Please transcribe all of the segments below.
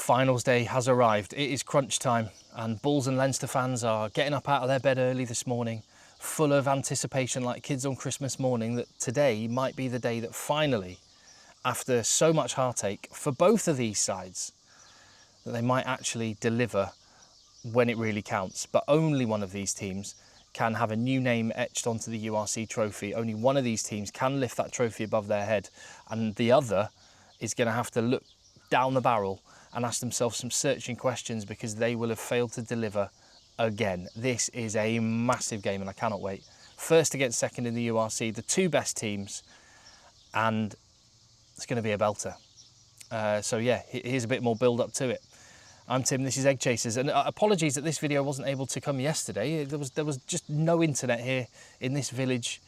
Finals day has arrived. It is crunch time, and Bulls and Leinster fans are getting up out of their bed early this morning, full of anticipation like kids on Christmas morning that today might be the day that finally, after so much heartache for both of these sides, that they might actually deliver when it really counts. But only one of these teams can have a new name etched onto the URC trophy. Only one of these teams can lift that trophy above their head, and the other is going to have to look down the barrel and ask themselves some searching questions because they will have failed to deliver again. This is a massive game and I cannot wait. First against second in the URC, the two best teams, and it's going to be a belter. So yeah, here's a bit more build up to it. I'm Tim, this is Egg Chasers, and apologies that this video wasn't able to come yesterday. There was just no internet here in this village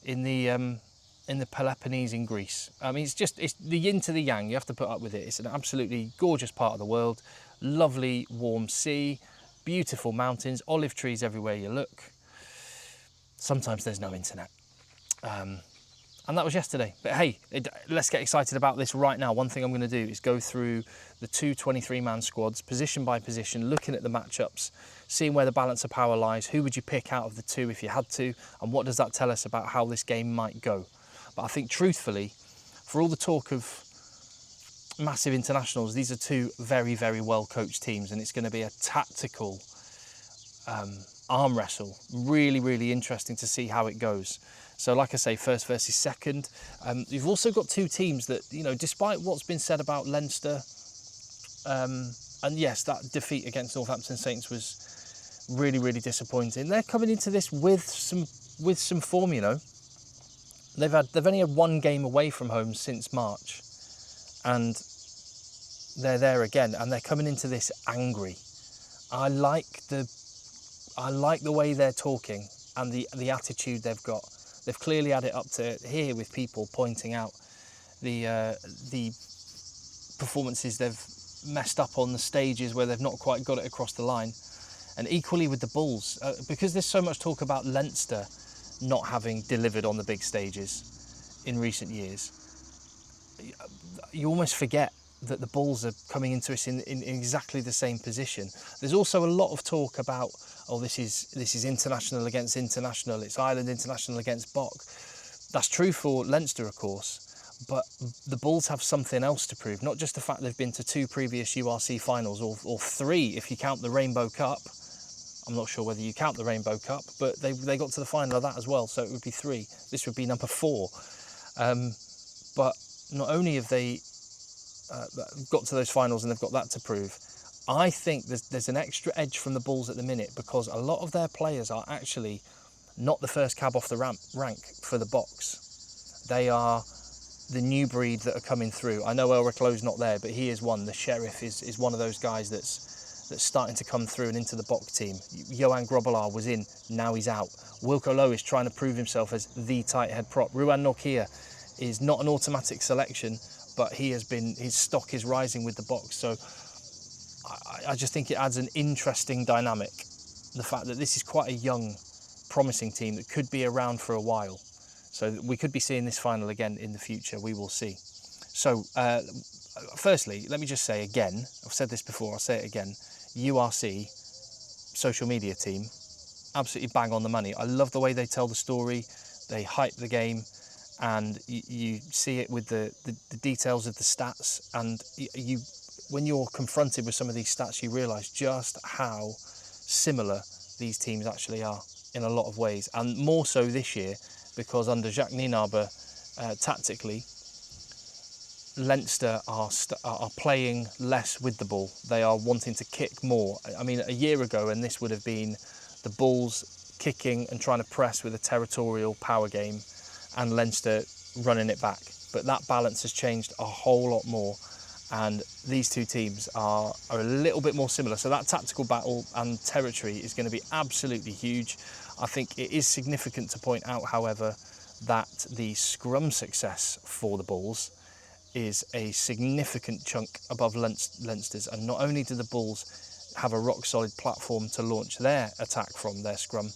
in the Peloponnese in Greece. I mean, it's the yin to the yang. You have to put up with it. It's an absolutely gorgeous part of the world. Lovely warm sea, beautiful mountains, olive trees everywhere you look. Sometimes there's no internet. And that was yesterday. But hey, let's get excited about this right now. One thing I'm going to do is go through the two 23-man squads, position by position, looking at the matchups, seeing where the balance of power lies. Who would you pick out of the two if you had to? And what does that tell us about how this game might go? But I think, truthfully, for all the talk of massive internationals, these are two very, very well-coached teams, and it's going to be a tactical arm wrestle. Really, really interesting to see how it goes. So like I say, first versus second. You've also got two teams that, you know, despite what's been said about Leinster, and yes, that defeat against Northampton Saints was really, really disappointing. They're coming into this with some form, you know. They've only had one game away from home since March, and they're there again, and they're coming into this angry. I like the way they're talking and the attitude they've got. They've clearly had it up to here with people pointing out the performances they've messed up on, the stages where they've not quite got it across the line. And equally with the Bulls, because there's so much talk about Leinster not having delivered on the big stages in recent years, you almost forget that the Bulls are coming into us in exactly the same position. There's also a lot of talk about, oh, this is international against international, it's Ireland international against Bok. That's true for Leinster, of course, but the Bulls have something else to prove, not just the fact they've been to two previous URC finals, or three if you count the Rainbow Cup. I'm not sure whether you count the Rainbow Cup, but they got to the final of that as well, so it would be three. This would be number four. But not only have they got to those finals and they've got that to prove, I think there's an extra edge from the Bulls at the minute because a lot of their players are actually not the first cab off the rank for the box. They are the new breed that are coming through. I know Elric Lowe's not there, but he is one. The Sheriff is one of those guys that's starting to come through and into the Bok team. Johan Grobbelaar was in, now he's out. Wilco Lowe is trying to prove himself as the tight head prop. Ruan Nokia is not an automatic selection, but his stock is rising with the box. So I just think it adds an interesting dynamic. The fact that this is quite a young, promising team that could be around for a while. So we could be seeing this final again in the future. We will see. So firstly, let me just say again, I've said this before, I'll say it again. URC, social media team, absolutely bang on the money. I love the way they tell the story. They hype the game. And you see it with the details of the stats, and when you're confronted with some of these stats, you realise just how similar these teams actually are in a lot of ways, and more so this year because under Jacques Nienaber, tactically, Leinster are playing less with the ball. They are wanting to kick more. I mean, a year ago, and this would have been the Bulls kicking and trying to press with a territorial power game, and Leinster running it back. But that balance has changed a whole lot more, and these two teams are a little bit more similar. So that tactical battle and territory is going to be absolutely huge. I think it is significant to point out, however, that the scrum success for the Bulls is a significant chunk above Leinster's, and not only do the Bulls have a rock solid platform to launch their attack from, their scrum,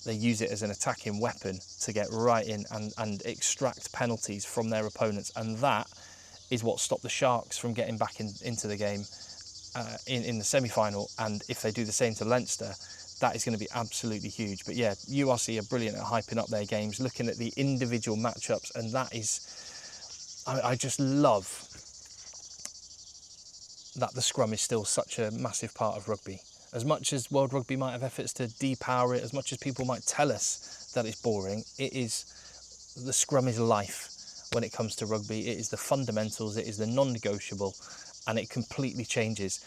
they use it as an attacking weapon to get right in and extract penalties from their opponents. And that is what stopped the Sharks from getting back into the game in the semi-final, and if they do the same to Leinster, that is going to be absolutely huge. But yeah, URC are brilliant at hyping up their games, looking at the individual matchups, and that is, I just love that the scrum is still such a massive part of rugby. As much as World Rugby might have efforts to depower it, as much as people might tell us that it's boring, the scrum is life when it comes to rugby. It is the fundamentals, it is the non-negotiable, and it completely changes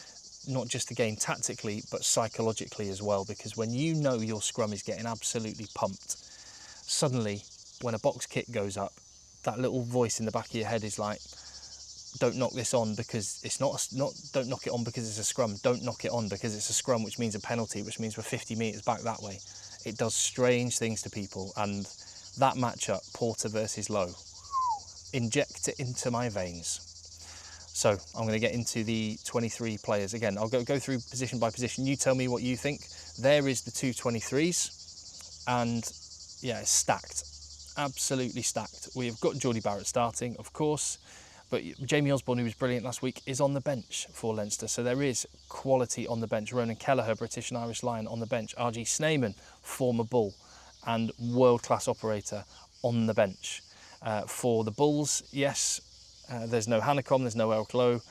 not just the game tactically, but psychologically as well, because when you know your scrum is getting absolutely pumped, suddenly when a box kick goes up, that little voice in the back of your head is like, don't knock this on because it's not don't knock it on because it's a scrum, don't knock it on because it's a scrum, which means a penalty, which means we're 50 metres back that way. It does strange things to people, and that matchup, Porter versus Lowe, inject it into my veins. So I'm going to get into the 23 players. Again, I'll go through position by position. You tell me what you think. There is the two 23s, and yeah, it's stacked, absolutely stacked. We've got Geordie Barrett starting, of course, but Jamie Osborne, who was brilliant last week, is on the bench for Leinster. So there is quality on the bench. Ronan Kelleher, British and Irish Lion, on the bench. RG Sneyman, former Bull and world-class operator, on the bench. For the Bulls, yes, there's no Hanekom, there's no Elk Lowe,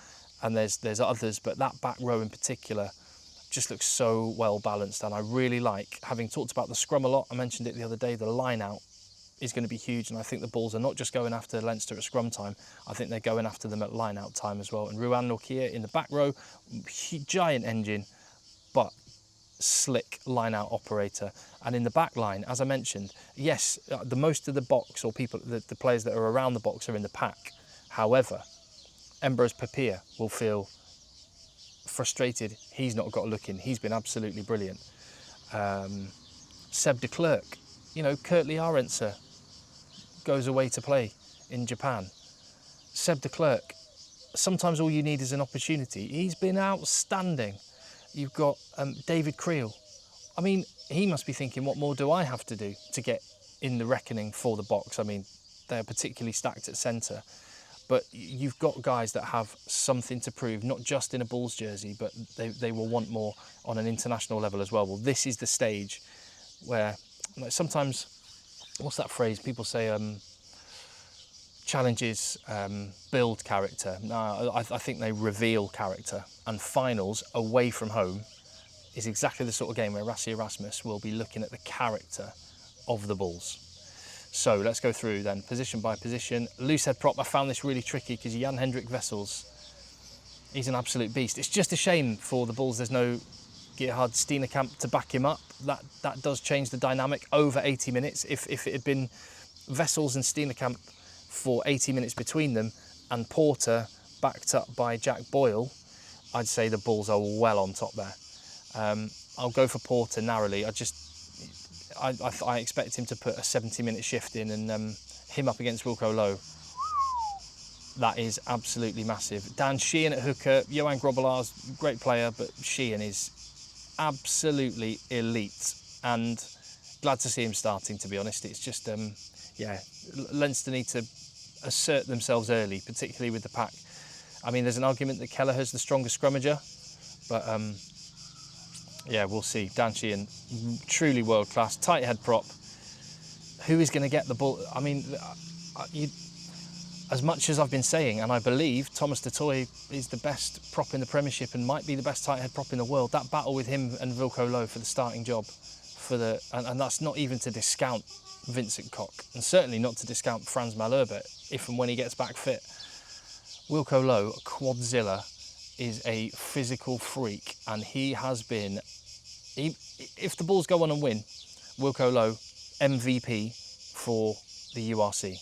and there's others, but that back row in particular just looks so well balanced, and I really like, having talked about the scrum a lot, I mentioned it the other day, the line out is going to be huge, and I think the Bulls are not just going after Leinster at scrum time, I think they're going after them at line out time as well. And Ruan Nokia in the back row, giant engine, but slick line out operator. And in the back line, as I mentioned, yes, the most of the box, or people, the players that are around the box are in the pack. However, Ambrose Papier will feel frustrated. He's not got a look in. He's been absolutely brilliant. Seb de Klerk, Kurtley Arendse goes away to play in Japan. Seb de Klerk, sometimes all you need is an opportunity. He's been outstanding. You've got David Creel. I mean, he must be thinking, what more do I have to do to get in the reckoning for the box? I mean, they're particularly stacked at centre. But you've got guys that have something to prove, not just in a Bulls jersey, but they will want more on an international level as well. Well, this is the stage where sometimes, what's that phrase? People say challenges build character. No, I think they reveal character. And finals away from home is exactly the sort of game where Rassie Erasmus will be looking at the character of the Bulls. So let's go through then, position by position. Loose head prop, I found this really tricky because Jan Hendrik Wessels, he's an absolute beast. It's just a shame for the Bulls there's no Gerhard Steenekamp to back him up. That does change the dynamic over 80 minutes. If it had been Wessels and Steenekamp for 80 minutes between them and Porter backed up by Jack Boyle, I'd say the Bulls are well on top there. I'll go for Porter narrowly. I expect him to put a 70-minute shift in, and him up against Wilco Lowe, that is absolutely massive. Dan Sheehan at hooker, Johan Grobbelaar's great player, but Sheehan is absolutely elite, and glad to see him starting, to be honest. It's just, Leinster need to assert themselves early, particularly with the pack. I mean, there's an argument that Kelleher's the strongest scrummager, but yeah, we'll see. Dan Sheehan, truly world class. Tight head prop. Who is going to get the ball? I mean, as much as I've been saying, and I believe Thomas Dutoy is the best prop in the Premiership and might be the best tight head prop in the world. That battle with him and Wilco Lowe for the starting job, and that's not even to discount Vincent Koch, and certainly not to discount Frans Malherbe if and when he gets back fit. Wilco Lowe, Quadzilla, is a physical freak, and he has been. If the Bulls go on and win, Wilco Lowe, MVP for the URC.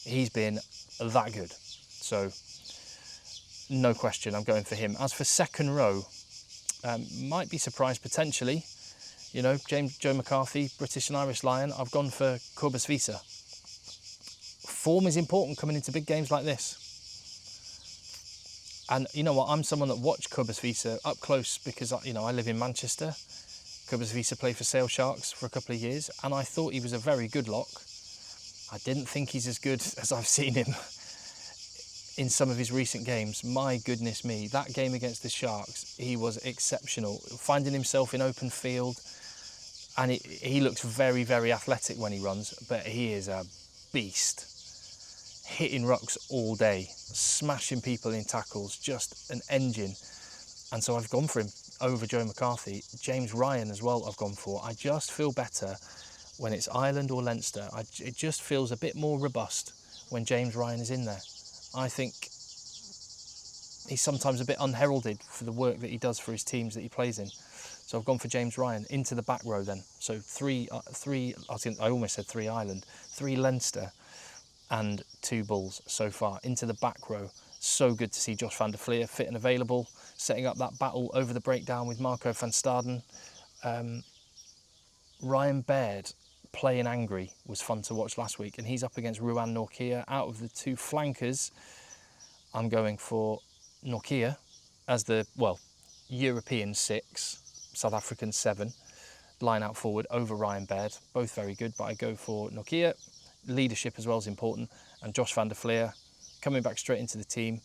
He's been that good. So, no question, I'm going for him. As for second row, might be surprised potentially. Joe McCarthy, British and Irish Lion. I've gone for Cobus Visa. Form is important coming into big games like this. And you know what? I'm someone that watched Cobus Visa up close because I live in Manchester. Cobus Visa played for Sale Sharks for a couple of years, and I thought he was a very good lock. I didn't think he's as good as I've seen him in some of his recent games. My goodness me, that game against the Sharks, he was exceptional. Finding himself in open field, and he looks very, very athletic when he runs, but he is a beast. Hitting rucks all day, smashing people in tackles, just an engine. And so I've gone for him over Joe McCarthy. James Ryan as well I've gone for. I just feel better when it's Ireland or Leinster. It just feels a bit more robust when James Ryan is in there. I think he's sometimes a bit unheralded for the work that he does for his teams that he plays in. So I've gone for James Ryan into the back row then. So I almost said 3 Ireland, 3 Leinster and 2 Bulls so far into the back row. So good to see Josh van der Fleer fit and available, setting up that battle over the breakdown with Marco van Staden. Ryan Baird playing angry was fun to watch last week, and he's up against Ruan Norkia. Out of the 2 flankers, I'm going for Norkia as the, European 6, South African 7, line out forward over Ryan Baird. Both very good, but I go for Norkia. Leadership as well is important, and Josh van der Fleer coming back straight into the team.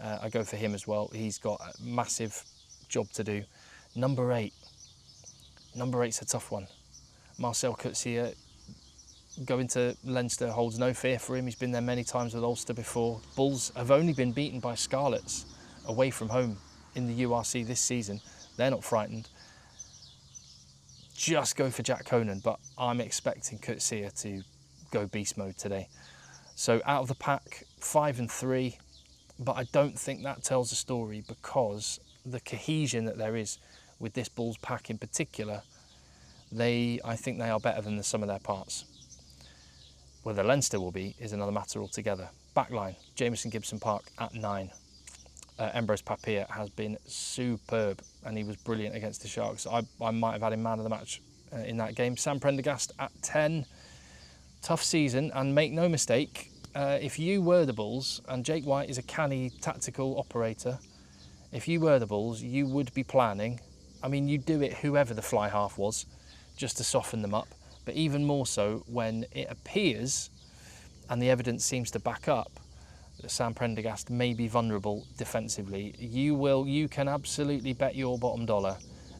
I go for him as well. He's got a massive job to do. Number 8's a tough one. Marcel Coetzee going to Leinster holds no fear for him. He's been there many times with Ulster before. Bulls have only been beaten by Scarlets away from home in the URC this season. They're not frightened. Just go for Jack Conan, but I'm expecting Coetzee to go beast mode today. So out of the pack, 5 and 3, but I don't think that tells the story, because the cohesion that there is with this Bulls pack in particular, I think they are better than the sum of their parts. Whether Leinster will be is another matter altogether. Backline, Jamison Gibson Park at 9. Ambrose Papier has been superb, and he was brilliant against the Sharks. I might have had him man of the match in that game. Sam Prendergast at 10. Tough season, and make no mistake, if you were the Bulls, and Jake White is a canny tactical operator, if you were the Bulls, you would be planning, you'd do it whoever the fly half was, just to soften them up, but even more so when it appears, and the evidence seems to back up, that Sam Prendergast may be vulnerable defensively. You can absolutely bet your bottom dollar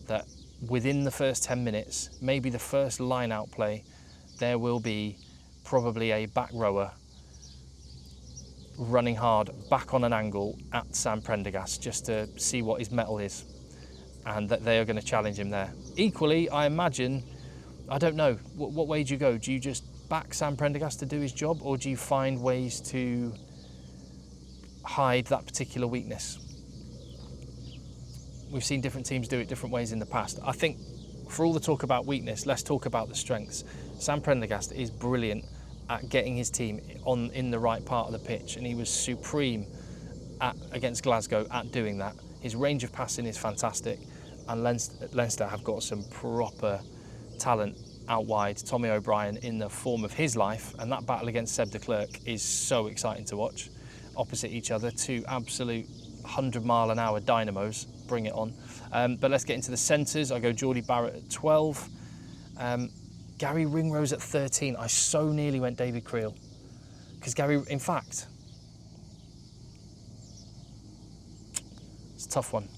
that within the first 10 minutes, maybe the first line-out play, there will be probably a back rower running hard back on an angle at Sam Prendergast just to see what his mettle is, and that they are going to challenge him there. Equally, I imagine, I don't know, what way do you go? Do you just back Sam Prendergast to do his job, or do you find ways to hide that particular weakness? We've seen different teams do it different ways in the past. I think for all the talk about weakness, let's talk about the strengths. Sam Prendergast is brilliant at getting his team in the right part of the pitch, and he was supreme against Glasgow at doing that. His range of passing is fantastic, and Leinster have got some proper talent out wide. Tommy O'Brien in the form of his life, and that battle against Seb de Klerk is so exciting to watch. Opposite each other, 2 absolute 100-mile-an-hour dynamos. Bring it on. But let's get into the centres. I go Geordie Barrett at 12. Gary Ringrose at 13. I so nearly went David Creel. Because Gary, in fact, it's a tough one.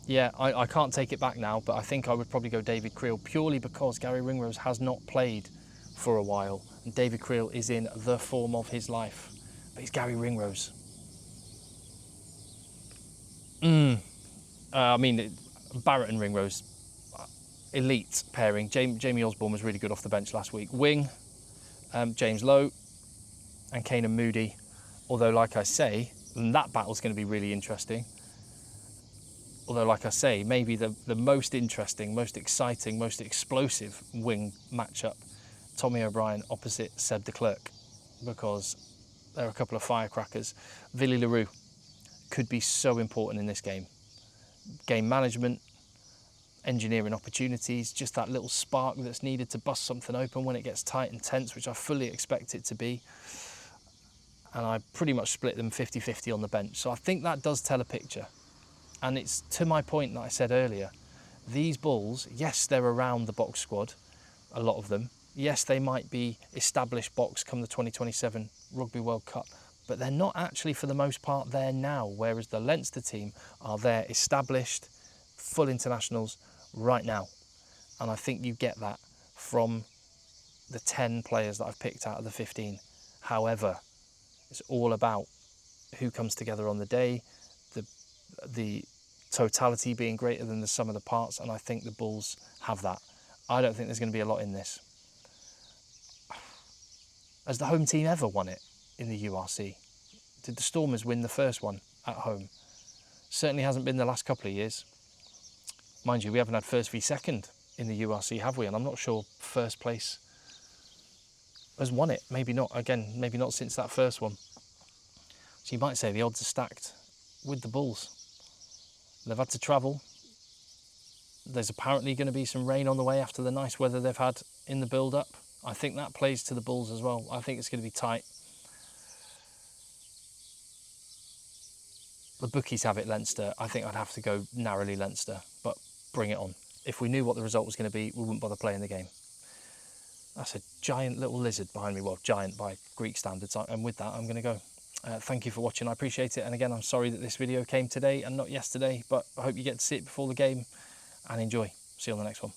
Yeah, I can't take it back now, but I think I would probably go David Creel, purely because Gary Ringrose has not played for a while, and David Creel is in the form of his life. But he's Gary Ringrose. Barrett and Ringrose, elite pairing. Jamie Osborne was really good off the bench last week. Wing, James Lowe and Keenan Moody. Although, like I say, that battle's going to be really interesting. Although, like I say, maybe the most interesting, most exciting, most explosive wing matchup, Tommy O'Brien opposite Seb de Klerk, because there are a couple of firecrackers. Villy Leroux could be so important in this game. Game management, engineering opportunities, just that little spark that's needed to bust something open when it gets tight and tense, which I fully expect it to be. And I pretty much split them 50-50 on the bench. So I think that does tell a picture. And it's to my point that I said earlier, these Bulls, yes, they're around the box squad, a lot of them. Yes, they might be established box come the 2027 Rugby World Cup, but they're not actually for the most part there now, whereas the Leinster team are there established, full internationals right now. And I think you get that from the 10 players that I've picked out of the 15. However, it's all about who comes together on the day, the totality being greater than the sum of the parts, and I think the Bulls have that. I don't think there's going to be a lot in this. Has the home team ever won it in the URC? Did the Stormers win the first one at home? Certainly hasn't been the last couple of years. Mind you, we haven't had first v second in the URC, have we? And I'm not sure first place has won it. Maybe not, again, maybe not since that first one. So you might say the odds are stacked with the Bulls. They've had to travel. There's apparently going to be some rain on the way after the nice weather they've had in the build-up. I think that plays to the Bulls as well. I think it's going to be tight. The bookies have it Leinster. I think I'd have to go narrowly Leinster, but bring it on. If we knew what the result was going to be, we wouldn't bother playing the game. That's a giant little lizard behind me. Well, giant by Greek standards. And with that, I'm going to go. Thank you for watching. I appreciate it. And again, I'm sorry that this video came today and not yesterday, but I hope you get to see it before the game and enjoy. See you on the next one.